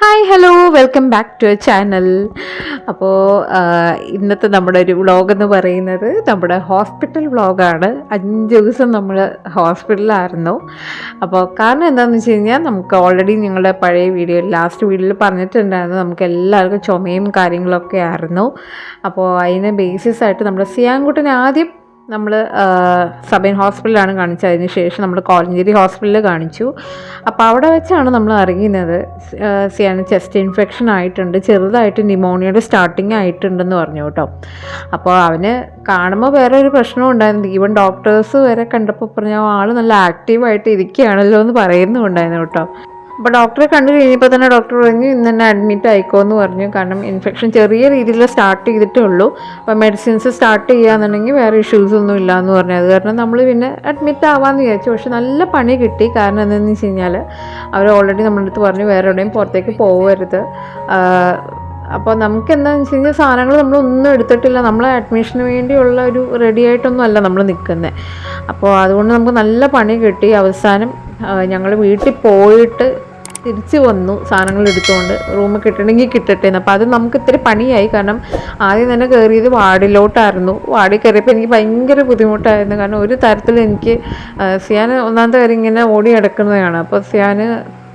Hi hello welcome back to a channel. അപ്പോൾ ഇന്നത്തെ നമ്മുടെ ഒരു വ്ളോഗ് എന്ന് പറയുന്നത് നമ്മുടെ ഹോസ്പിറ്റൽ വ്ളോഗാണ്. 5 ദിവസം നമ്മൾ ഹോസ്പിറ്റലിലായിരുന്നു. അപ്പോൾ കാരണം എന്താണെന്ന് വെച്ച് കഴിഞ്ഞാൽ നമുക്ക് ഓൾറെഡി നിങ്ങളുടെ പഴയ ലാസ്റ്റ് വീഡിയോയിൽ പറഞ്ഞിട്ടുണ്ടായിരുന്നു, നമുക്ക് എല്ലാവർക്കും ചുമയും കാര്യങ്ങളൊക്കെ ആയിരുന്നു. അപ്പോൾ അതിന് ബേസിസ് ആയിട്ട് നമ്മുടെ സിയാൻകുട്ടനെ ആദ്യം നമ്മൾ സബൈൻ ഹോസ്പിറ്റലിലാണ് കാണിച്ചത്. അതിന് ശേഷം നമ്മൾ കോലഞ്ചേരി ഹോസ്പിറ്റലിൽ കാണിച്ചു. അപ്പോൾ അവിടെ വെച്ചാണ് നമ്മൾ അറിയുന്നത് സിയാന് ചെസ്റ്റ് ഇൻഫെക്ഷൻ ആയിട്ടുണ്ട്, ചെറുതായിട്ട് ന്യൂമോണിയയുടെ സ്റ്റാർട്ടിങ് ആയിട്ടുണ്ടെന്ന് പറഞ്ഞു കേട്ടോ. അപ്പോൾ അവന് കാണുമ്പോൾ വേറെ ഒരു പ്രശ്നവും ഉണ്ടായിരുന്നു. ഈവൻ ഡോക്ടേഴ്സ് വരെ കണ്ടപ്പോൾ പറഞ്ഞാൽ ആൾ നല്ല ആക്റ്റീവായിട്ട് ഇരിക്കുകയാണല്ലോ എന്ന് പറയുന്നുണ്ടായിരുന്നു കേട്ടോ. അപ്പോൾ ഡോക്ടറെ കണ്ടു കഴിഞ്ഞപ്പോൾ തന്നെ ഡോക്ടർ പറഞ്ഞു ഇന്ന് തന്നെ അഡ്മിറ്റ് ആയിക്കോ എന്ന് പറഞ്ഞു. കാരണം ഇൻഫെക്ഷൻ ചെറിയ രീതിയിൽ സ്റ്റാർട്ട് ചെയ്തിട്ടേ ഉള്ളൂ. അപ്പോൾ മെഡിസിൻസ് സ്റ്റാർട്ട് ചെയ്യുകയാണെന്നുണ്ടെങ്കിൽ വേറെ ഇഷ്യൂസ് ഒന്നും ഇല്ല എന്ന് പറഞ്ഞു. അത് കാരണം നമ്മൾ പിന്നെ അഡ്മിറ്റ് ആവാമെന്ന് വിചാരിച്ചു. പക്ഷെ നല്ല പണി കിട്ടി. കാരണം എന്താണെന്ന് വെച്ച് കഴിഞ്ഞാൽ അവർ ഓൾറെഡി നമ്മുടെ അടുത്ത് പറഞ്ഞു വേറെ എവിടെയും പുറത്തേക്ക് പോകരുത്. അപ്പോൾ നമുക്ക് എന്താണെന്ന് വെച്ച് കഴിഞ്ഞാൽ സാധനങ്ങൾ നമ്മളൊന്നും എടുത്തിട്ടില്ല. നമ്മൾ അഡ്മിഷന് വേണ്ടിയുള്ള ഒരു റെഡി ആയിട്ടൊന്നും അല്ല നമ്മൾ നിൽക്കുന്നത്. അപ്പോൾ അതുകൊണ്ട് നമുക്ക് നല്ല പണി കിട്ടി. അവസാനം ഞങ്ങൾ വീട്ടിൽ പോയിട്ട് തിരിച്ച് വന്നു സാധനങ്ങൾ എടുത്തുകൊണ്ട്. റൂം കിട്ടണമെങ്കിൽ കിട്ടട്ടെ എന്ന്. അപ്പോൾ അത് നമുക്ക് ഇത്തിരി പണിയായി. കാരണം ആദ്യം തന്നെ കയറിയത് വാർഡിലോട്ടായിരുന്നു. വാർഡിൽ കയറിയപ്പോൾ എനിക്ക് ഭയങ്കര ബുദ്ധിമുട്ടായിരുന്നു. കാരണം ഒരു തരത്തിൽ എനിക്ക് സിയാൻ ഒന്നാമത്തെ കാര്യം ഇങ്ങനെ ഓടി കിടക്കുന്നതാണ്. അപ്പോൾ സിയാന്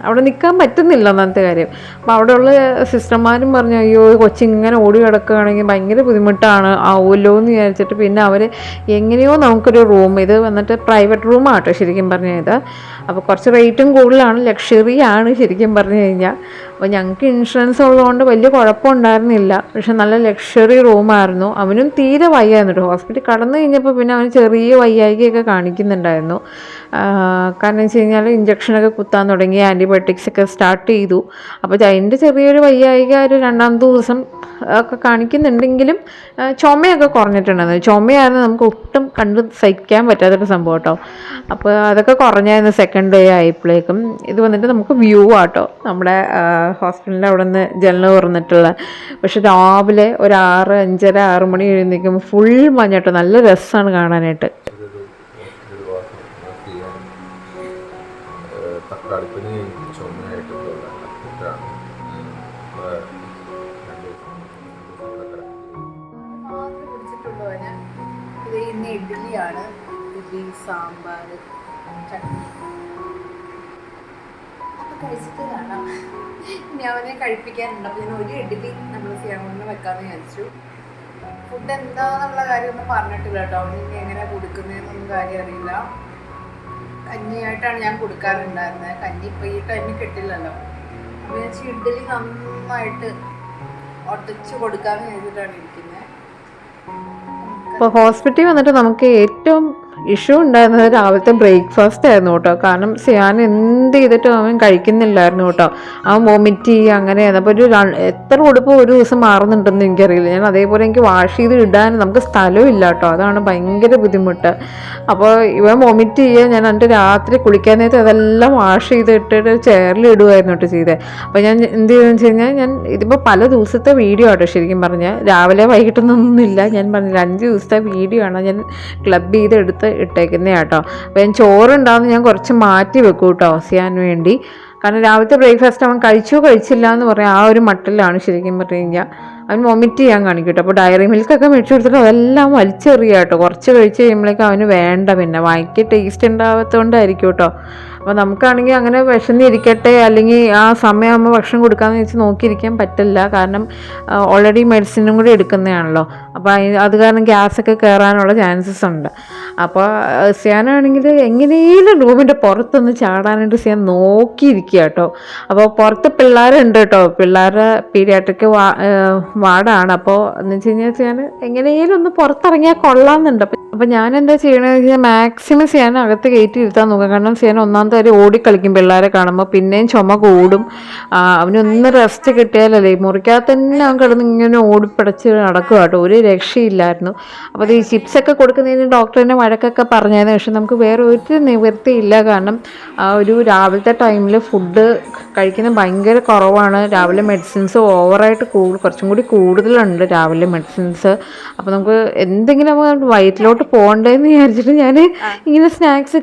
അവിടെ നിൽക്കാൻ പറ്റുന്നില്ല ഒന്നാമത്തെ കാര്യം. അപ്പോൾ അവിടെയുള്ള സിസ്റ്റർമാരും പറഞ്ഞു അയ്യോ കൊച്ചിങ്ങനെ ഓടി കിടക്കുകയാണെങ്കിൽ ഭയങ്കര ബുദ്ധിമുട്ടാണ് ആവുമല്ലോ എന്ന് വിചാരിച്ചിട്ട് പിന്നെ അവർ എങ്ങനെയോ നമുക്കൊരു റൂം, ഇത് വന്നിട്ട് പ്രൈവറ്റ് റൂമാട്ടോ ശരിക്കും പറഞ്ഞു കഴിഞ്ഞാൽ. അപ്പോൾ കുറച്ച് റേറ്റും കൂടുതലാണ്, ലക്ഷറി ആണ് ശരിക്കും പറഞ്ഞു കഴിഞ്ഞാൽ. അപ്പോൾ ഞങ്ങൾക്ക് ഇൻഷുറൻസ് ഉള്ളതുകൊണ്ട് വലിയ കുഴപ്പമുണ്ടായിരുന്നില്ല. പക്ഷെ നല്ല ലക്ഷറി റൂമായിരുന്നു. അവനും തീരെ വയ്യായിരുന്നു. ഹോസ്പിറ്റലിൽ കടന്നു കഴിഞ്ഞപ്പോൾ പിന്നെ അവന് ചെറിയ വയ്യായികയൊക്കെ കാണിക്കുന്നുണ്ടായിരുന്നു. കാരണം വെച്ച് കഴിഞ്ഞാൽ ഇഞ്ചക്ഷനൊക്കെ കുത്താൻ തുടങ്ങി, ആൻറ്റിബയോട്ടിക്സ് ഒക്കെ സ്റ്റാർട്ട് ചെയ്തു. അപ്പോൾ അതിൻ്റെ ചെറിയൊരു വയ്യായിക ഒരു 2-ാമത്തെ ദിവസം ഒക്കെ കാണിക്കുന്നുണ്ടെങ്കിലും ചുമയൊക്കെ കുറഞ്ഞിട്ടുണ്ടായിരുന്നു. ചുമയായിരുന്നു നമുക്ക് ഒട്ടും കണ്ട് സഹിക്കാൻ പറ്റാത്തൊരു സംഭവം കേട്ടോ. അപ്പോൾ അതൊക്കെ കുറഞ്ഞായിരുന്നു സെക്കൻഡ് ഡേ ആയപ്പോഴേക്കും. ഇത് വന്നിട്ട് നമുക്ക് വ്യൂ ആട്ടോ നമ്മുടെ ഹോസ്പിറ്റലിൻ്റെ അവിടെ നിന്ന് ജനൽ തുറന്നിട്ടുള്ള. പക്ഷെ രാവിലെ ഒരു 6-5:30-6 മണി എഴുന്നേൽക്കുമ്പോൾ ഫുൾ മഞ്ഞട്ടോ, നല്ല രസമാണ് കാണാനായിട്ട്. ഇത് ഇന്ന് ഇഡ്ഡലിയാണ്, ഇഡ്ഡലി സാമ്പാർ ചട്നി. അപ്പം കഴിച്ചിട്ട് കാണാം. ഞാൻ അവനെ കഴിപ്പിക്കാനുണ്ട്. അപ്പോൾ ഞാൻ ഒരു ഇഡ്ഡലി നമ്മൾ സിയാൻകുട്ടന് വെക്കാമെന്ന് വിചാരിച്ചു. ഫുഡ് എന്താണെന്നുള്ള കാര്യമൊന്നും പറഞ്ഞിട്ടില്ല കേട്ടോ. അവനിക്ക് എങ്ങനെ കൊടുക്കുന്നതെന്നൊന്നും കാര്യം അറിയില്ല. കഞ്ഞിയായിട്ടാണ് ഞാൻ കൊടുക്കാറുണ്ടായിരുന്നത്. കഞ്ഞി ഇപ്പോൾ ഈ ടൈമിൽ കിട്ടില്ലല്ലോ. അപ്പോൾ ഞാൻ ഇഡ്ഡലി നന്നായിട്ട് ഉടച്ച് കൊടുക്കാമെന്ന് വിചാരിച്ചിട്ടാണ് ഇരിക്കുന്നത്. അപ്പോൾ ഹോസ്പിറ്റലിൽ വന്നിട്ട് നമുക്ക് ഏറ്റവും ഇഷ്യൂ ഉണ്ടായിരുന്നത് രാവിലത്തെ ബ്രേക്ക്ഫാസ്റ്റ് ആയിരുന്നു കേട്ടോ. കാരണം സിയാൻ എന്ത് ചെയ്തിട്ടും അവൻ കഴിക്കുന്നില്ലായിരുന്നു കേട്ടോ. അവൻ വോമിറ്റ് ചെയ്യുക അങ്ങനെയായിരുന്നു. അപ്പോൾ എത്ര ഉടുപ്പ് ഒരു ദിവസം മാറുന്നുണ്ടെന്ന് എനിക്കറിയില്ല. ഞാൻ അതേപോലെ എനിക്ക് വാഷ് ചെയ്ത് ഇടാൻ നമുക്ക് സ്ഥലവും ഇല്ല കേട്ടോ. അതാണ് ഭയങ്കര ബുദ്ധിമുട്ട്. അപ്പോൾ ഇവൻ വോമിറ്റ് ചെയ്യുക, ഞാൻ എന്നിട്ട് രാത്രി കുളിക്കാൻ നേരത്തെ അതെല്ലാം വാഷ് ചെയ്ത് ഇട്ടിട്ട് ചെയറിൽ ഇടുമായിരുന്നു കേട്ടോ ചെയ്തത്. അപ്പോൾ ഞാൻ എന്ത് ചെയ്തെന്ന് വെച്ച് കഴിഞ്ഞാൽ, ഞാൻ ഇതിപ്പോൾ പല ദിവസത്തെ വീഡിയോ ആട്ടോ ശരിക്കും പറഞ്ഞാൽ. രാവിലെ വൈകിട്ടൊന്നുമില്ല, ഞാൻ പറഞ്ഞില്ല 5 ദിവസത്തെ വീഡിയോ ആണ് ഞാൻ ക്ലബ് ചെയ്തെടുത്ത് ഇട്ടേക്കുന്നേ കേട്ടോ. അപ്പോൾ ഞാൻ ചോറുണ്ടാവുന്ന ഞാൻ കുറച്ച് മാറ്റി വെക്കും കേട്ടോ സിയാൻ വേണ്ടി. കാരണം രാവിലത്തെ ബ്രേക്ക്ഫാസ്റ്റ് അവൻ കഴിച്ചില്ല എന്ന് പറയാം. ആ ഒരു മട്ടിലാണ് ശരിക്കും പറഞ്ഞു കഴിഞ്ഞാൽ. അവൻ വോമിറ്റ് ചെയ്യാൻ കാണിക്കും കേട്ടോ. അപ്പോൾ ഡയറി മിൽക്കൊക്കെ മേടിച്ചു കൊടുത്തിട്ട് അതെല്ലാം വലിച്ചെറിയുക കേട്ടോ. കുറച്ച് കഴിച്ച് കഴിയുമ്പോഴേക്കും അവന് വേണ്ട, പിന്നെ വായിക്ക് ടേസ്റ്റ് ഉണ്ടാവാത്തതുകൊണ്ടായിരിക്കും കേട്ടോ. അപ്പോൾ നമുക്കാണെങ്കിൽ അങ്ങനെ വിശന്നിരിക്കട്ടെ അല്ലെങ്കിൽ ആ സമയമാകുമ്പോൾ ഭക്ഷണം കൊടുക്കാമെന്ന് വെച്ച് നോക്കിയിരിക്കാൻ പറ്റില്ല. കാരണം ഓൾറെഡി മെഡിസിനും കൂടി എടുക്കുന്നതാണല്ലോ. അപ്പോൾ അത് കാരണം ഗ്യാസൊക്കെ കയറാനുള്ള ചാൻസസ് ഉണ്ട്. അപ്പോൾ സിയാനാണെങ്കിൽ എങ്ങനെയും റൂമിൻ്റെ പുറത്തൊന്ന് ചാടാനായിട്ട് സിയാൻ നോക്കിയിരിക്കുക കേട്ടോ. അപ്പോൾ പുറത്ത് പിള്ളേരുണ്ട് കേട്ടോ. പിള്ളേരുടെ പീഡിയാട്രിക് വാർഡാണ്. അപ്പോൾ എന്ന് വെച്ച് കഴിഞ്ഞാൽ സിയാൻ എങ്ങനെയും ഒന്ന് പുറത്തിറങ്ങിയാൽ കൊള്ളാമെന്നുണ്ട്. അപ്പോൾ ഞാൻ എന്താ ചെയ്യണമെന്ന് വെച്ചാൽ മാക്സിമം സിയാൻ അകത്ത് കയറ്റി ഇരുത്താൻ നോക്കാം. കാരണം സിയാൻ ഒന്നാമത്തെ കാര്യം ഓടിക്കളിക്കും പിള്ളേരെ കാണുമ്പോൾ, പിന്നെയും ചുമ കൂടും. അവനൊന്ന് റെസ്റ്റ് കിട്ടിയാലല്ലേ, മുറിക്കാതെ തന്നെ അവൻ കിടന്ന് ഇങ്ങനെ ഓടിപ്പിടച്ച് നടക്കുക കേട്ടോ. ഒരു രക്ഷയില്ലായിരുന്നു. അപ്പോൾ ഈ ചിപ്സൊക്കെ കൊടുക്കുന്നതിന് ഡോക്ടർ തന്നെ വഴക്കൊക്കെ പറഞ്ഞതിന് പക്ഷെ നമുക്ക് വേറെ ഒരു നിവൃത്തിയില്ല. കാരണം ആ ഒരു രാവിലത്തെ ടൈമിൽ ഫുഡ് കഴിക്കുന്നത് ഭയങ്കര കുറവാണ്. രാവിലെ മെഡിസിൻസ് ഓവറായിട്ട് കുറച്ചും കൂടി കൂടുതലുണ്ട് രാവിലെ മെഡിസിൻസ്. അപ്പോൾ നമുക്ക് എന്തെങ്കിലും വയറ്റിലോട്ട് പോകണ്ടേന്ന് വിചാരിച്ചിട്ട് ഞാൻ ഇങ്ങനെ സ്നാക്സ്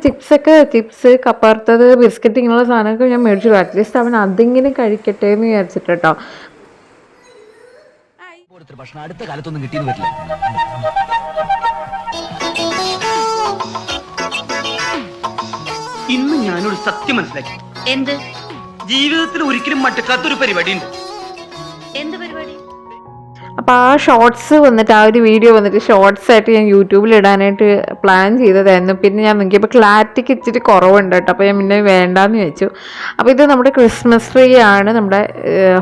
ചിപ്സ് കപ്പർത്തത് ബിസ്ക്കറ്റ് ഇങ്ങനെയുള്ള സാധനമൊക്കെ ഞാൻ മേടിച്ചു. അറ്റ്ലീസ്റ്റ് അവൻ അതിങ്ങനെ കഴിക്കട്ടെ എന്ന് വിചാരിച്ചിട്ട് കേട്ടോ. ഭക്ഷണം അടുത്ത കാലത്തൊന്നും കിട്ടിയെന്ന് വരില്ല. ഇന്ന് ഞാനൊരു സത്യം മനസ്സിലാക്കി. എന്ത്? ജീവിതത്തിൽ ഒരിക്കലും മട്ടക്കാത്തൊരു പരിപാടി ഉണ്ട്. എന്ത് പരിപാടി? അപ്പോൾ ആ ഷോർട്സ് വന്നിട്ട് ആ ഒരു വീഡിയോ വന്നിട്ട് ഷോർട്സ് ആയിട്ട് ഞാൻ യൂട്യൂബിൽ ഇടാനായിട്ട് പ്ലാൻ ചെയ്തതായിരുന്നു. പിന്നെ ഞാൻ നോക്കിയപ്പോൾ ക്ലാരിറ്റിക്ക് ഇച്ചിരി കുറവുണ്ട് കേട്ടോ. അപ്പോൾ ഞാൻ പിന്നെ വേണ്ടാന്ന് വെച്ചു. അപ്പോൾ ഇത് നമ്മുടെ ക്രിസ്മസ് ട്രീ ആണ്. നമ്മുടെ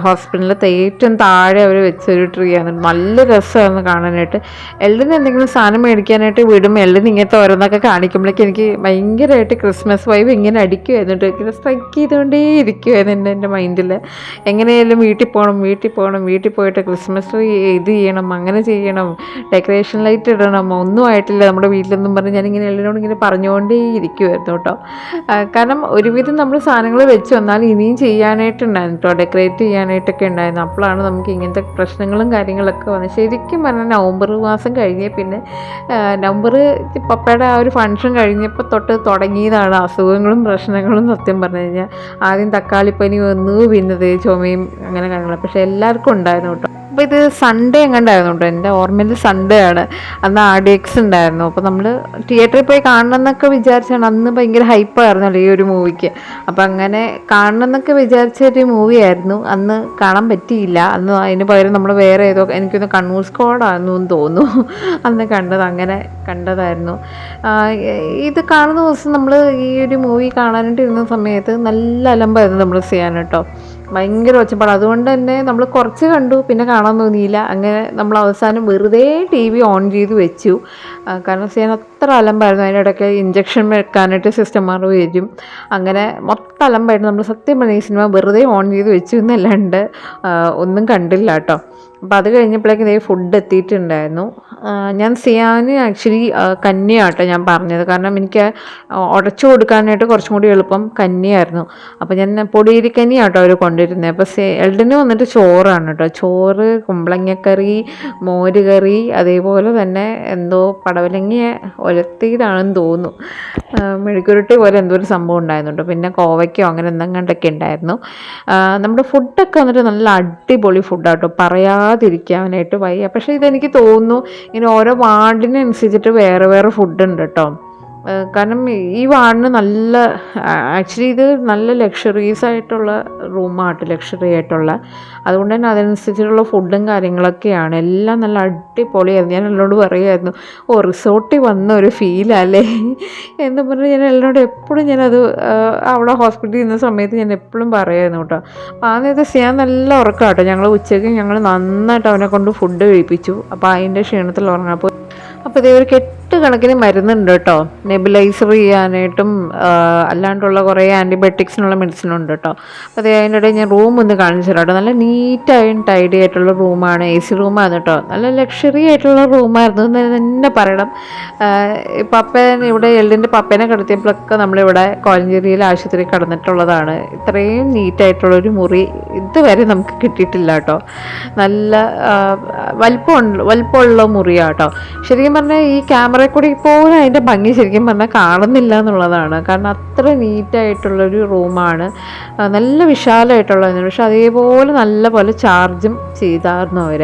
ഹോസ്പിറ്റലിൽ ഏറ്റവും താഴെ അവർ വെച്ചൊരു ട്രീ ആണ്. നല്ല രസമായിരുന്നു കാണാനായിട്ട്. എള്ളിന് എന്തെങ്കിലും സാധനം മേടിക്കാനായിട്ട് വിടും. എള്ളിന് ഇങ്ങനത്തെ ഓരോന്നൊക്കെ കാണിക്കുമ്പോഴേക്കും എനിക്ക് ഭയങ്കരമായിട്ട് ക്രിസ്മസ് വൈബ് ഇങ്ങനെ അടിക്കുമായിരുന്നു കേട്ടോ. ഇങ്ങനെ സ്ട്രൈക്ക് ചെയ്തുകൊണ്ടേ ഇരിക്കുമായിരുന്നു എൻ്റെ മൈൻഡിൽ. എങ്ങനെയായാലും വീട്ടിൽ വീട്ടിൽ പോയിട്ട് ക്രിസ്മസ് ട്രീ ഇത് ചെയ്യണം, അങ്ങനെ ചെയ്യണം, ഡെക്കറേഷൻ ലൈറ്റ് ഇടണം, ഒന്നും ആയിട്ടില്ല നമ്മുടെ വീട്ടിലൊന്നും പറഞ്ഞ് ഞാനിങ്ങനെ എല്ലാവരോടും ഇങ്ങനെ പറഞ്ഞുകൊണ്ടേ ഇരിക്കുമായിരുന്നു കേട്ടോ. കാരണം ഒരുവിധം നമ്മൾ സാധനങ്ങൾ വെച്ച് വന്നാൽ ഇനിയും ചെയ്യാനായിട്ടുണ്ടായിരുന്നു കേട്ടോ, ഡെക്കറേറ്റ് ചെയ്യാനായിട്ടൊക്കെ ഉണ്ടായിരുന്നു. അപ്പോഴാണ് നമുക്ക് ഇങ്ങനത്തെ പ്രശ്നങ്ങളും കാര്യങ്ങളൊക്കെ വന്നത്. ശരിക്കും പറഞ്ഞാൽ നവംബർ മാസം കഴിഞ്ഞ് പിന്നെ നവംബർ പപ്പയുടെ ആ ഒരു ഫംഗ്ഷൻ കഴിഞ്ഞപ്പോൾ തൊട്ട് തുടങ്ങിയതാണ് അസുഖങ്ങളും പ്രശ്നങ്ങളും. സത്യം പറഞ്ഞു കഴിഞ്ഞാൽ ആദ്യം തക്കാളിപ്പനി വന്നു, പിന്നെ ചുമയും അങ്ങനെ കാര്യങ്ങൾ. പക്ഷേ എല്ലാവർക്കും ഉണ്ടായിരുന്നു കേട്ടോ. അപ്പോൾ ഇത് സൺഡേ എങ്ങാണ്ടായിരുന്നു കേട്ടോ, എൻ്റെ ഓർമ്മയിൽ സൺഡേ ആണ്. അന്ന് RDX ഉണ്ടായിരുന്നു. അപ്പോൾ നമ്മൾ തിയേറ്ററിൽ പോയി കാണണം എന്നൊക്കെ വിചാരിച്ചാണ്. അന്ന് ഭയങ്കര ഹൈപ്പായിരുന്നല്ലോ ഈ ഒരു മൂവിക്ക്. അപ്പോൾ അങ്ങനെ കാണണം എന്നൊക്കെ വിചാരിച്ചൊരു മൂവിയായിരുന്നു. അന്ന് കാണാൻ പറ്റിയില്ല. അന്ന് അതിന് പകരം നമ്മൾ വേറെ ഏതോ എനിക്കൊന്ന് കണ്ണൂർ സ്ക്വാഡായിരുന്നു എന്ന് തോന്നുന്നു അന്ന് കണ്ടത്. അങ്ങനെ കണ്ടതായിരുന്നു. ഇത് കാണുന്ന ദിവസം നമ്മൾ ഈ ഒരു മൂവി കാണാനായിട്ട് ഇരുന്ന സമയത്ത് നല്ല അലമ്പായിരുന്നു നമ്മൾ ചെയ്യാൻ കേട്ടോ. ഭയങ്കര ഒച്ചപ്പാട്. അതുകൊണ്ട് തന്നെ നമ്മൾ കുറച്ച് കണ്ടു, പിന്നെ കാണാൻ തോന്നിയില്ല. അങ്ങനെ നമ്മൾ അവസാനം വെറുതെ TV ഓൺ ചെയ്ത് വെച്ചു. കാരണം ചെയ്യാൻ അത്ര അലമ്പായിരുന്നു. അതിനിടയ്ക്ക് ഇഞ്ചക്ഷൻ വെക്കാനായിട്ട് സിസ്റ്റർമാർ വരും. അങ്ങനെ മൊത്തം അലമ്പായിരുന്നു. നമ്മൾ സത്യം പറഞ്ഞ ഈ സിനിമ വെറുതെ ഓൺ ചെയ്ത് വെച്ചു എന്നല്ലാണ്ട് ഒന്നും കണ്ടില്ല കേട്ടോ. അപ്പോൾ അത് കഴിഞ്ഞപ്പോഴേക്കും ഇതേ ഫുഡ് എത്തിയിട്ടുണ്ടായിരുന്നു. ഞാൻ സിയാന് ആക്ച്വലി കഞ്ഞിയാട്ടോ ഞാൻ പറഞ്ഞത്. കാരണം എനിക്ക് ഉടച്ചു കൊടുക്കാനായിട്ട് കുറച്ചും കൂടി എളുപ്പം കഞ്ഞിയായിരുന്നു. അപ്പോൾ ഞാൻ പൊടിയരിക്കഞ്ഞി ആട്ടോ അവർ കൊണ്ടുവരുന്നത്. അപ്പോൾ എൽഡിന് വന്നിട്ട് ചോറാണ് കേട്ടോ. ചോറ്, കുമ്പളങ്ങക്കറി, മോര് കറി, അതേപോലെ തന്നെ എന്തോ പടവലങ്ങ ഒലത്തിയതാണെന്ന് തോന്നുന്നു. മെഴുക്കുരുട്ടി പോലെ എന്തോ ഒരു സംഭവം ഉണ്ടായിരുന്നു കേട്ടോ. പിന്നെ കോവയ്ക്കോ അങ്ങനെ എന്തെങ്കിലുമൊക്കെ ഉണ്ടായിരുന്നു. നമ്മുടെ ഫുഡൊക്കെ വന്നിട്ട് നല്ല അടിപൊളി ഫുഡാട്ടോ, പറയാതിരിക്കാനായിട്ട് വയ്യ. പക്ഷേ ഇതെനിക്ക് തോന്നുന്നു ഇങ്ങനെ ഓരോ വാർഡിനനുസരിച്ചിട്ട് വേറെ വേറെ ഫുഡ് ഉണ്ട് കേട്ടോ. കാരണം ഈ വാർഡിന് നല്ല ആക്ച്വലി ഇത് നല്ല ലക്ഷറീസ് ആയിട്ടുള്ള റൂമാട്ടോ, ലക്ഷറി ആയിട്ടുള്ള. അതുകൊണ്ട് തന്നെ അതനുസരിച്ചിട്ടുള്ള ഫുഡും കാര്യങ്ങളൊക്കെയാണ്. എല്ലാം നല്ല അടിപൊളിയായിരുന്നു. ഞാൻ എന്നോട് പറയുമായിരുന്നു, റിസോർട്ടിൽ വന്ന ഒരു ഫീലല്ലേ എന്ന് പറഞ്ഞ് ഞാൻ എന്നോട് എപ്പോഴും ഞാനത് അവിടെ ഹോസ്പിറ്റലിൽ ഇരുന്ന സമയത്ത് ഞാൻ എപ്പോഴും പറയുമായിരുന്നു കേട്ടോ. അപ്പോൾ ആ നേരത്തെ ചെയ്യാൻ നല്ല ഉറക്കം കേട്ടോ. ഞങ്ങൾ ഉച്ചയ്ക്ക് ഞങ്ങൾ നന്നായിട്ട് അവനെ കൊണ്ട് ഫുഡ് കഴിപ്പിച്ചു. അപ്പോൾ അതിൻ്റെ ക്ഷീണത്തിൽ ഉറങ്ങാം. അപ്പോൾ ഇതേ ഒരു കണക്കിന് മരുന്നുണ്ട് കേട്ടോ, നെബുലൈസർ ചെയ്യാനായിട്ടും അല്ലാണ്ടുള്ള കുറേ ആൻറ്റിബയോട്ടിക്സിനുള്ള മെഡിസിനുണ്ട് കേട്ടോ. അപ്പോൾ അതേ അതിൻ്റെ ഇടയിൽ ഞാൻ റൂം ഒന്ന് കാണിച്ചു തരാം കേട്ടോ. നല്ല നീറ്റായും ടൈഡി ആയിട്ടുള്ള റൂമാണ്, AC റൂമാണ് കേട്ടോ. നല്ല ലക്ഷറി ആയിട്ടുള്ള റൂമായിരുന്നു എന്ന് തന്നെ പറയണം. പപ്പേനെ ഇവിടെ എള്ളിൻ്റെ പപ്പേനെ കിടത്തിയപ്പോഴൊക്കെ നമ്മളിവിടെ കോലഞ്ചേരിയിൽ ആശുപത്രി കിടന്നിട്ടുള്ളതാണ്. ഇത്രയും നീറ്റായിട്ടുള്ളൊരു മുറി ഇതുവരെ നമുക്ക് കിട്ടിയിട്ടില്ല കേട്ടോ. നല്ല വലിപ്പമുള്ള മുറിയാണ് കേട്ടോ. ശരിക്കും പറഞ്ഞാൽ ഈ ക്യാമറ കൂടി പോലും അതിൻ്റെ ഭംഗി ശരിക്കും പറഞ്ഞാൽ കാണുന്നില്ല എന്നുള്ളതാണ്. കാരണം അത്ര നീറ്റായിട്ടുള്ളൊരു റൂമാണ്, നല്ല വിശാലമായിട്ടുള്ളതാണ്. പക്ഷെ അതേപോലെ നല്ല പോലെ ചാർജും ചെയ്തായിരുന്നു അവർ.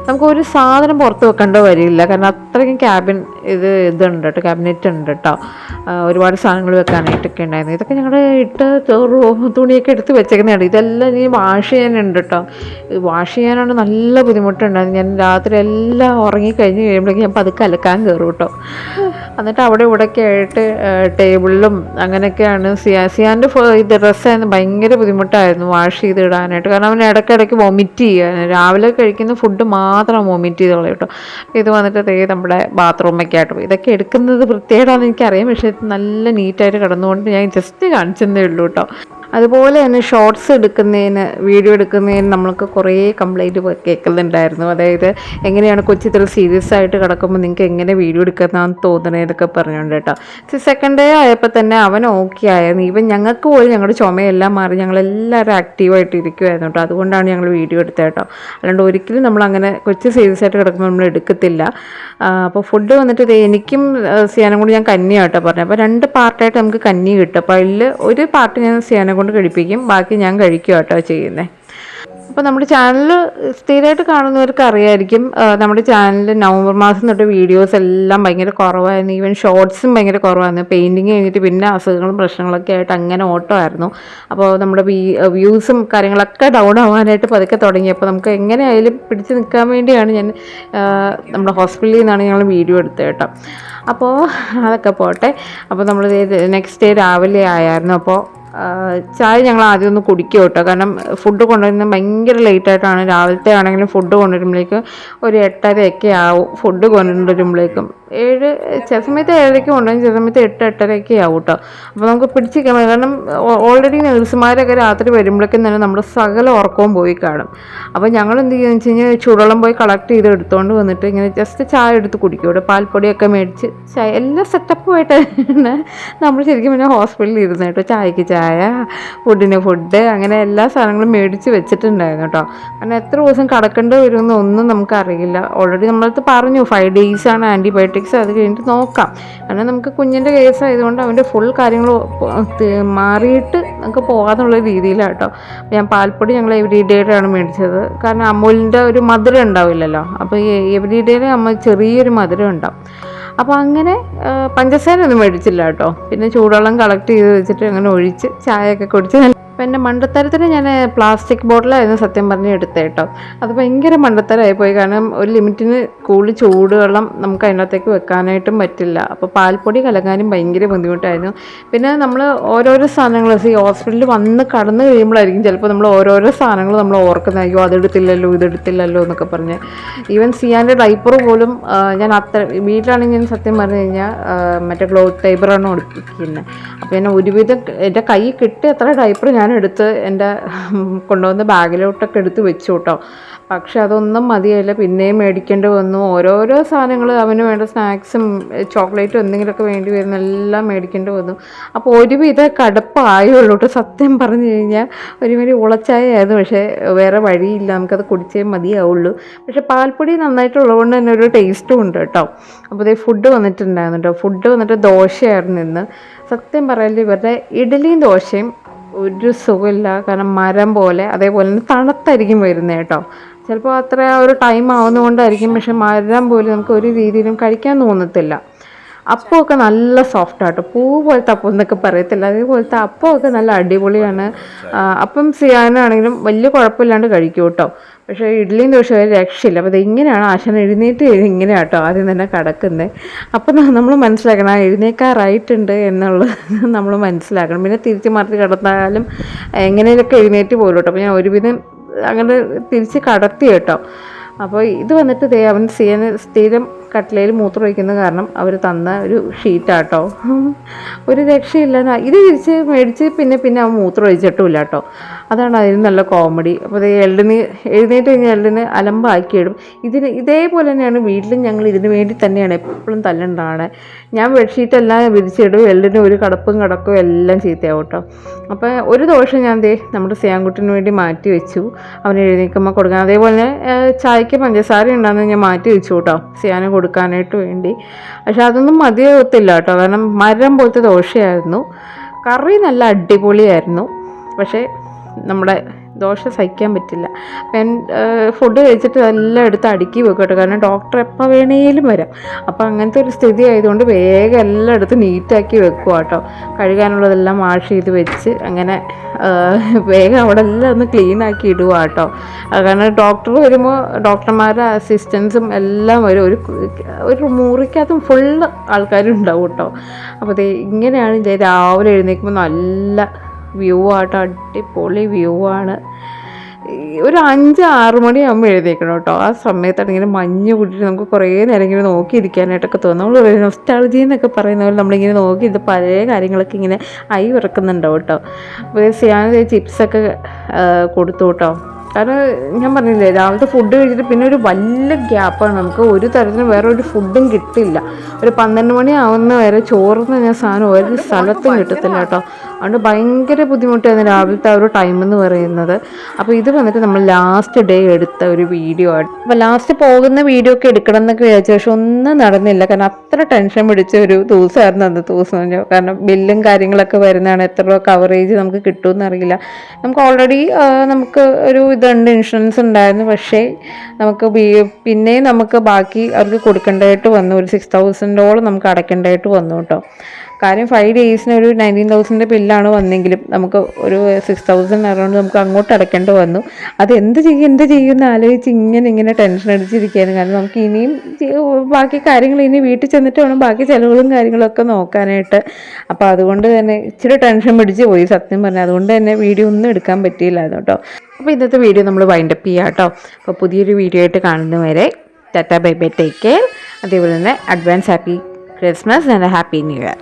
നമുക്കൊരു സാധനം പുറത്ത് വെക്കേണ്ട വരില്ല. കാരണം അത്രയ്ക്കും ഇതുണ്ട് കേട്ടോ, ക്യാബിനറ്റ് ഉണ്ട് കേട്ടോ. ഒരുപാട് സാധനങ്ങൾ വെക്കാനായിട്ടൊക്കെ ഉണ്ടായിരുന്നു. ഇതൊക്കെ ഞങ്ങളുടെ തുണിയൊക്കെ എടുത്ത് വെച്ചേക്കുന്നതാണ്. ഇതെല്ലാം ഇനി വാഷ് ചെയ്യാനുണ്ട് കേട്ടോ. വാഷ് ചെയ്യാനാണ് നല്ല ബുദ്ധിമുട്ടുണ്ടായിരുന്നു. ഞാൻ രാത്രി എല്ലാം ഉറങ്ങിക്കഴിഞ്ഞ് കഴിയുമ്പോഴേക്കും ഞാൻ പതുക്കെ അലക്കാൻ കയറും കേട്ടോ. എന്നിട്ട് അവിടെ ഇവിടെയൊക്കെ ആയിട്ട് ടേബിളിലും അങ്ങനെയൊക്കെയാണ് സിയാൻ്റെ ഇത് ഡ്രസ്സായിരുന്നു. ഭയങ്കര ബുദ്ധിമുട്ടായിരുന്നു വാഷ് ചെയ്ത് ഇടാനായിട്ട്. കാരണം അവൻ ഇടയ്ക്കിടയ്ക്ക് വൊമിറ്റ് ചെയ്യുക. രാവിലെ കഴിക്കുന്ന ഫുഡ് മാത്രം വൊമിറ്റ് ചെയ്ത് കളയും കേട്ടോ. ഇത് വന്നിട്ട് നമ്മുടെ ബാത്റൂമൊക്കെ ആയിട്ട് പോയി. ഇതൊക്കെ എടുക്കുന്നത് വൃത്തികേടാണെന്ന് എനിക്കറിയാം. പക്ഷേ നല്ല നീറ്റായിട്ട് കിടന്നുകൊണ്ട് ഞാൻ ജസ്റ്റ് കാണിച്ചെന്നേ ഉള്ളൂ കേട്ടോ. അതുപോലെ തന്നെ ഷോർട്സ് എടുക്കുന്നതിന് വീഡിയോ എടുക്കുന്നതിന് നമ്മൾക്ക് കുറേ കംപ്ലൈൻറ്റ് കേൾക്കുന്നുണ്ടായിരുന്നു. അതായത് എങ്ങനെയാണ് കൊച്ചി ഇത്ര സീരിയസ് ആയിട്ട് കിടക്കുമ്പോൾ നിങ്ങൾക്ക് എങ്ങനെ വീഡിയോ എടുക്കുന്നതെന്ന് തോന്നണേന്നൊക്കെ പറഞ്ഞുകൊണ്ട് കേട്ടോ. സെക്കൻഡ് ഡേ ആയപ്പോൾ തന്നെ അവൻ ഓക്കെ ആയിരുന്നു. ഈവൻ ഞങ്ങൾക്ക് പോലും ഞങ്ങളുടെ ചുമയെല്ലാം മാറി ഞങ്ങളെല്ലാവരും ആക്റ്റീവായിട്ട് ഇരിക്കുമായിരുന്നു കേട്ടോ. അതുകൊണ്ടാണ് ഞങ്ങൾ വീഡിയോ എടുത്തത് കേട്ടോ. അല്ലാണ്ട് ഒരിക്കലും നമ്മളങ്ങനെ കൊച്ചു സീരിയസ് ആയിട്ട് കിടക്കുമ്പോൾ നമ്മൾ എടുക്കത്തില്ല. അപ്പോൾ ഫുഡ് വന്നിട്ട് എനിക്കും സിയാനും കൂടി ഞാൻ കഞ്ഞിയാട്ടോ പറഞ്ഞത്. അപ്പോൾ 2 പാർട്ടായിട്ട് നമുക്ക് കഞ്ഞി കിട്ടും. അപ്പോൾ അതിൽ ഒരു പാർട്ട് ഞാൻ സിയാനെ കൊണ്ട് കഴിപ്പിക്കും, ബാക്കി ഞാൻ കഴിക്കും കേട്ടോ ചെയ്യുന്നത്. അപ്പോൾ നമ്മുടെ ചാനൽ സ്ഥിരമായിട്ട് കാണുന്നവർക്ക് അറിയായിരിക്കും, നമ്മുടെ ചാനലിൽ നവംബർ മാസം തൊട്ട് വീഡിയോസ് എല്ലാം ഭയങ്കര കുറവായിരുന്നു. ഈവൻ ഷോർട്സും ഭയങ്കര കുറവായിരുന്നു. പെയിൻറ്റിങ് കഴിഞ്ഞിട്ട് പിന്നെ അസുഖങ്ങളും പ്രശ്നങ്ങളൊക്കെ ആയിട്ട് അങ്ങനെ ഓട്ടമായിരുന്നു. അപ്പോൾ നമ്മുടെ വ്യൂസും കാര്യങ്ങളൊക്കെ ഡൗൺ ആവാനായിട്ട് പതുക്കെ തുടങ്ങിയപ്പോൾ നമുക്ക് എങ്ങനെയായാലും പിടിച്ച് നിൽക്കാൻ വേണ്ടിയാണ് ഞാൻ നമ്മുടെ ഹോസ്പിറ്റലിൽ നിന്നാണ് ഞങ്ങൾ വീഡിയോ എടുത്തത് കേട്ടോ. അപ്പോൾ അതൊക്കെ പോട്ടെ. അപ്പോൾ നമ്മൾ നെക്സ്റ്റ് ഡേ രാവിലെ ആയിരുന്നു. അപ്പോൾ ചായ ഞങ്ങൾ ആദ്യം ഒന്ന് കുടിക്കും കേട്ടോ. കാരണം ഫുഡ് കൊണ്ടുവരുന്നത് ഭയങ്കര ലേറ്റായിട്ടാണ്. രാവിലത്തെ ആണെങ്കിലും ഫുഡ് കൊണ്ടുവരുമ്പോഴേക്കും ഒരു 8:30 ആവും. ഫുഡ് കൊണ്ടുവരുമ്പോഴേക്കും 7 ചില സമയത്ത് 7:30 കൊണ്ടുവരും, ചില സമയത്ത് 8-8:30 ആവും കേട്ടോ. അപ്പോൾ നമുക്ക് പിടിച്ചിരിക്കാൻ പറ്റും. കാരണം ഓൾറെഡി നഴ്സുമാരൊക്കെ രാത്രി വരുമ്പോഴേക്കും തന്നെ നമ്മുടെ സകല ഉറക്കവും പോയി കാണും. അപ്പോൾ ഞങ്ങൾ എന്ത് ചെയ്യുകയെന്ന് വെച്ച് കഴിഞ്ഞാൽ ചൂടുവെള്ളം പോയി കളക്ട് ചെയ്ത് എടുത്തുകൊണ്ട് വന്നിട്ട് ഇങ്ങനെ ജസ്റ്റ് ചായ എടുത്ത് കുടിക്കും ഇവിടെ. പാൽപ്പൊടിയൊക്കെ മേടിച്ച് ചായ എല്ലാ സെറ്റപ്പുമായിട്ടാണ് നമ്മൾ ശരിക്കും പിന്നെ ഹോസ്പിറ്റലിൽ ഇരുന്ന് കേട്ടോ. ചായക്ക് ചായ, ഫുഡിന് ഫുഡ്, അങ്ങനെ എല്ലാ സാധനങ്ങളും മേടിച്ച് വെച്ചിട്ടുണ്ടായിരുന്നു കേട്ടോ. കാരണം എത്ര ദിവസം കിടക്കേണ്ടി വരുമെന്ന് ഒന്നും നമുക്കറിയില്ല. ഓൾറെഡി നമ്മളടുത്ത് പറഞ്ഞു 5 days ആണ് ആൻറ്റിബയോട്ടിക്സ്, അത് കഴിഞ്ഞിട്ട് നോക്കാം. കാരണം നമുക്ക് കുഞ്ഞിൻ്റെ കേസ് ആയതുകൊണ്ട് അവൻ്റെ ഫുൾ കാര്യങ്ങൾ മാറിയിട്ട് നമുക്ക് പോകാമെന്നുള്ള രീതിയിലാണ് കേട്ടോ. ഞാൻ പാൽപ്പൊടി ഞങ്ങൾ എവരി ഡേയിലാണ് മേടിച്ചത്. കാരണം അമൂലിൻ്റെ ഒരു മധുരം ഉണ്ടാവില്ലല്ലോ. അപ്പോൾ എവരി ഡേയിൽ നമ്മൾ ചെറിയൊരു മധുരം ഉണ്ടാവും. അപ്പോൾ അങ്ങനെ പഞ്ചസാര ഒന്നും മേടിച്ചില്ല കേട്ടോ. പിന്നെ ചൂടുവെള്ളം കളക്ട് ചെയ്ത് വെച്ചിട്ട് അങ്ങനെ ഒഴിച്ച് ചായയൊക്കെ കുടിച്ച്. അപ്പോൾ എൻ്റെ മണ്ടത്തരത്തിന് ഞാൻ പ്ലാസ്റ്റിക് ബോട്ടിലായിരുന്നു സത്യം പറഞ്ഞ് എടുത്തത് കേട്ടോ. അത് ഭയങ്കര മണ്ടത്തരമായിപ്പോയി. കാരണം ഒരു ലിമിറ്റിന് കൂടുതൽ ചൂടുവെള്ളം നമുക്ക് അതിനകത്തേക്ക് വെക്കാനായിട്ടും പറ്റില്ല. അപ്പോൾ പാൽപ്പൊടി കലങ്ങാനും ഭയങ്കര ബുദ്ധിമുട്ടായിരുന്നു. പിന്നെ നമ്മൾ ഓരോരോ സാധനങ്ങൾ ഈ ഹോസ്പിറ്റലിൽ വന്ന് കടന്നു കഴിയുമ്പോഴായിരിക്കും ചിലപ്പോൾ നമ്മൾ ഓരോരോ സാധനങ്ങൾ നമ്മൾ ഓർക്കുന്നത്, അയ്യോ അതെടുത്തില്ലല്ലോ ഇതെടുത്തില്ലല്ലോ എന്നൊക്കെ പറഞ്ഞ്. ഈവൻ സിയാൻ്റെ ഡൈപ്പർ പോലും ഞാൻ വീട്ടിലാണെങ്കിൽ ഞാൻ സത്യം പറഞ്ഞു കഴിഞ്ഞാൽ മറ്റേ ക്ലോത്ത് ടൈപ്പറാണ് ഒളിപ്പിക്കുന്നത്. അപ്പോൾ ഞാൻ ഒരുവിധം എൻ്റെ കൈ കിട്ടിയ അത്ര ഡൈപ്പർ ഞാൻ എടുത്ത് എൻ്റെ കൊണ്ടുവന്ന ബാഗിലോട്ടൊക്കെ എടുത്ത് വെച്ചു കേട്ടോ. പക്ഷെ അതൊന്നും മതിയായില്ല, പിന്നെയും മേടിക്കേണ്ടി വന്നു. ഓരോരോ സാധനങ്ങൾ അവന് വേണ്ട സ്നാക്സും ചോക്ലേറ്റും എന്തെങ്കിലുമൊക്കെ വേണ്ടി വരുന്ന എല്ലാം മേടിക്കേണ്ടി വന്നു. അപ്പോൾ ഒരുവിധം കടുപ്പായുള്ളൂ കേട്ടോ. സത്യം പറഞ്ഞു കഴിഞ്ഞാൽ ഒരുമാതിരി ഉളച്ചായായിരുന്നു. പക്ഷേ വേറെ വഴിയില്ല, നമുക്കത് കുടിച്ചേ മതിയാവുള്ളൂ. പക്ഷേ പാൽപ്പൊടി നന്നായിട്ടുള്ളതുകൊണ്ട് തന്നെ ഒരു ടേസ്റ്റും ഉണ്ട് കേട്ടോ. അപ്പോൾ ഇതേ ഫുഡ് വന്നിട്ടുണ്ടായിരുന്നു കേട്ടോ. ഫുഡ് വന്നിട്ട് ദോശയായിരുന്നു ഇന്ന്. സത്യം പറയല്ലേ ഇവരുടെ ഇഡ്ഡലിയും ദോശയും ഒരു സുഖമില്ല. കാരണം മരം പോലെ, അതേപോലെ തന്നെ തണുത്തായിരിക്കും വരുന്നത് കേട്ടോ. ചിലപ്പോൾ അത്ര ഒരു ടൈം ആവുന്നതുകൊണ്ടായിരിക്കും. പക്ഷെ മരം പോലെ നമുക്ക് ഒരു രീതിയിലും കഴിക്കാൻ തോന്നത്തില്ല. അപ്പമൊക്കെ നല്ല സോഫ്റ്റാട്ടോ, പൂ പോലത്തെ അപ്പം എന്നൊക്കെ പറയത്തില്ല, അതേപോലത്തെ അപ്പമൊക്കെ നല്ല അടിപൊളിയാണ്. അപ്പം ചെയ്യാനാണെങ്കിലും വലിയ കുഴപ്പമില്ലാണ്ട് കഴിക്കും കേട്ടോ. പക്ഷേ ഇഡ്ഡലിയും ദോശ ഒരു രക്ഷയില്ല. അപ്പോൾ ഇങ്ങനെയാണ് ആശാൻ എഴുന്നേറ്റ് ഇങ്ങനെയാണ് കേട്ടോ ആദ്യം തന്നെ കിടക്കുന്നത്. അപ്പം നമ്മൾ മനസ്സിലാക്കണം എഴുന്നേക്കാറായിട്ടുണ്ട് എന്നുള്ളത് നമ്മൾ മനസ്സിലാക്കണം. പിന്നെ തിരിച്ച് മറിച്ച് കിടന്നാലും എങ്ങനെയൊക്കെ എഴുന്നേറ്റ് പോലും കേട്ടോ. അപ്പോൾ ഞാൻ ഒരുവിധം അങ്ങനെ തിരിച്ച് കടത്തി കേട്ടോ. അപ്പോൾ ഇത് വന്നിട്ട് അവൻ സ്ഥിരം കട്ടിലയിൽ മൂത്രം ഒഴിക്കുന്ന കാരണം അവർ തന്ന ഒരു ഷീറ്റാട്ടോ. ഒരു രക്ഷയില്ല. ഇത് തിരിച്ച് മേടിച്ച് പിന്നെ അവൻ മൂത്രം ഒഴിച്ചിട്ടുമില്ല കേട്ടോ. അതാണ് അതിന് നല്ല കോമഡി. അപ്പോൾ എഴുന്നേറ്റ് കഴിഞ്ഞാൽ എള്ളിന് അലമ്പാക്കിയിടും. ഇതേപോലെ തന്നെയാണ് വീട്ടിലും ഞങ്ങൾ ഇതിന് വേണ്ടി തന്നെയാണ് എപ്പോഴും തല്ലുണ്ടാണ്. ഞാൻ ബെഡ്ഷീറ്റെല്ലാം വിരിച്ചിടും, എള്ളിന് ഒരു കടക്കും എല്ലാം ചീത്തയാവും കേട്ടോ. അപ്പോൾ ഒരു ദോഷം ഞാൻ നമ്മുടെ സിയാൻകുട്ടിന് വേണ്ടി മാറ്റി വെച്ചു, അവന് എഴുന്നേൽക്കുമ്പോൾ കൊടുക്കാൻ. അതേപോലെ ചായക്ക് പഞ്ചസാര ഉണ്ടാകുന്നത് ഞാൻ മാറ്റി വെച്ചു കേട്ടോ സിയാന് കൊടുക്കാനായിട്ട് വേണ്ടി. പക്ഷെ അതൊന്നും മതിയാകത്തില്ല കേട്ടോ. കാരണം മരം പോലത്തെ ദോശയായിരുന്നു. കറി നല്ല അടിപൊളിയായിരുന്നു. പക്ഷേ നമ്മുടെ ദോശ സഹിക്കാൻ പറ്റില്ല. ഞാൻ ഫുഡ് കഴിച്ചിട്ട് എല്ലാം എടുത്ത് അടുക്കി വെക്കും കേട്ടോ. കാരണം ഡോക്ടർ എപ്പോൾ വേണേലും വരാം. അപ്പോൾ അങ്ങനത്തെ ഒരു സ്ഥിതി ആയതുകൊണ്ട് വേഗം എല്ലാം എടുത്ത് നീറ്റാക്കി വെക്കുക കേട്ടോ. കഴുകാനുള്ളതെല്ലാം വാഷ് ചെയ്ത് വെച്ച് അങ്ങനെ വേഗം അവിടെ എല്ലാം ഒന്ന് ക്ലീൻ ആക്കി ഇടുക കേട്ടോ. കാരണം ഡോക്ടർ വരുമ്പോൾ ഡോക്ടർമാരുടെ അസിസ്റ്റൻസും എല്ലാം വരും. ഒരു മുറിക്കകത്തും ഫുള്ള് ആൾക്കാരുണ്ടാവും കേട്ടോ. അപ്പോൾ ഇങ്ങനെയാണ് രാവിലെ എഴുന്നേൽക്കുമ്പോൾ നല്ല വ്യൂ ആട്ടോ, അടിപൊളി വ്യൂ ആണ്. ഒരു 5-6 മണിയാകുമ്പോൾ എഴുന്നേൽക്കണം കേട്ടോ. ആ സമയത്താണ് ഇങ്ങനെ മഞ്ഞ് കൂട്ടിയിട്ട് നമുക്ക് കുറേ നേരം ഇങ്ങനെ നോക്കിയിരിക്കാനായിട്ടൊക്കെ തോന്നും. നമ്മൾ നൊസ്റ്റാൾജി എന്നൊക്കെ പറയുന്ന പോലെ നമ്മളിങ്ങനെ നോക്കി ഇത് പഴയ കാര്യങ്ങളൊക്കെ ഇങ്ങനെ വിറക്കുന്നുണ്ടാവും കേട്ടോ. അപ്പോൾ ഞാൻ ചിപ്സൊക്കെ കൊടുത്തു കേട്ടോ. കാരണം ഞാൻ പറഞ്ഞില്ലേ, രാവിലത്തെ ഫുഡ് കഴിച്ചിട്ട് പിന്നെ ഒരു വലിയ ഗ്യാപ്പാണ്. നമുക്ക് ഒരു തരത്തിലും വേറെ ഒരു ഫുഡും കിട്ടില്ല. ഒരു 12 മണി ആവുന്ന വരെ ചോറിന് ഞാൻ സാധനം ഒരു സ്ഥലത്തും കിട്ടത്തില്ല കേട്ടോ. അതുകൊണ്ട് ഭയങ്കര ബുദ്ധിമുട്ടായിരുന്നു രാവിലത്തെ ആ ഒരു ടൈം എന്ന് പറയുന്നത്. അപ്പോൾ ഇത് വന്നിട്ട് നമ്മൾ ലാസ്റ്റ് ഡേ എടുത്ത ഒരു വീഡിയോ ആണ്. അപ്പോൾ ലാസ്റ്റ് പോകുന്ന വീഡിയോ ഒക്കെ എടുക്കണം എന്നൊക്കെ വിചാരിച്ചു, പക്ഷെ ഒന്നും നടന്നില്ല. കാരണം അത്ര ടെൻഷൻ പിടിച്ച ഒരു ദിവസമായിരുന്നു അന്നത്തെ ദിവസം. കാരണം ബില്ലും കാര്യങ്ങളൊക്കെ വരുന്നതാണ്, എത്ര രൂപ കവറേജ് നമുക്ക് കിട്ടുമെന്ന് അറിയില്ല. നമുക്ക് ഓൾറെഡി നമുക്ക് ഒരു ഇതുണ്ട്, ഇൻഷുറൻസ് ഉണ്ടായിരുന്നു. പക്ഷേ നമുക്ക് പിന്നെയും നമുക്ക് ബാക്കി അവർക്ക് കൊടുക്കേണ്ടതായിട്ട് വന്നു. ഒരു 6,000 നമുക്ക് അടയ്ക്കേണ്ടതായിട്ട് വന്നു കേട്ടോ. കാര്യം 5 ഡേയ്സിന് ഒരു 19,000 ബില്ലാണ് വന്നെങ്കിലും നമുക്ക് ഒരു 6,000 അറൗണ്ട് നമുക്ക് അങ്ങോട്ട് അടയ്ക്കേണ്ടി വന്നു. അത് എന്ത് ചെയ്യുമെന്ന് ആലോചിച്ച് ഇങ്ങനെ ടെൻഷൻ അടിച്ചിരിക്കുകയാണ്. കാരണം നമുക്ക് ഇനിയും ബാക്കി കാര്യങ്ങൾ ഇനി വീട്ടിൽ ചെന്നിട്ട് വേണം ബാക്കി ചിലവുകളും കാര്യങ്ങളൊക്കെ നോക്കാനായിട്ട്. അപ്പോൾ അതുകൊണ്ട് തന്നെ ഇച്ചിരി ടെൻഷൻ പിടിച്ച് പോയി സത്യം പറഞ്ഞാൽ. അതുകൊണ്ട് തന്നെ വീഡിയോ ഒന്നും എടുക്കാൻ പറ്റിയില്ലായിരുന്നു കേട്ടോ. അപ്പോൾ ഇന്നത്തെ വീഡിയോ നമ്മൾ വൈൻഡപ്പ് ചെയ്യാം കേട്ടോ. അപ്പോൾ പുതിയൊരു വീഡിയോ ആയിട്ട് കാണുന്നവരെ tata bye bye, take care. അതേപോലെ തന്നെ advance happy Christmas and happy new year.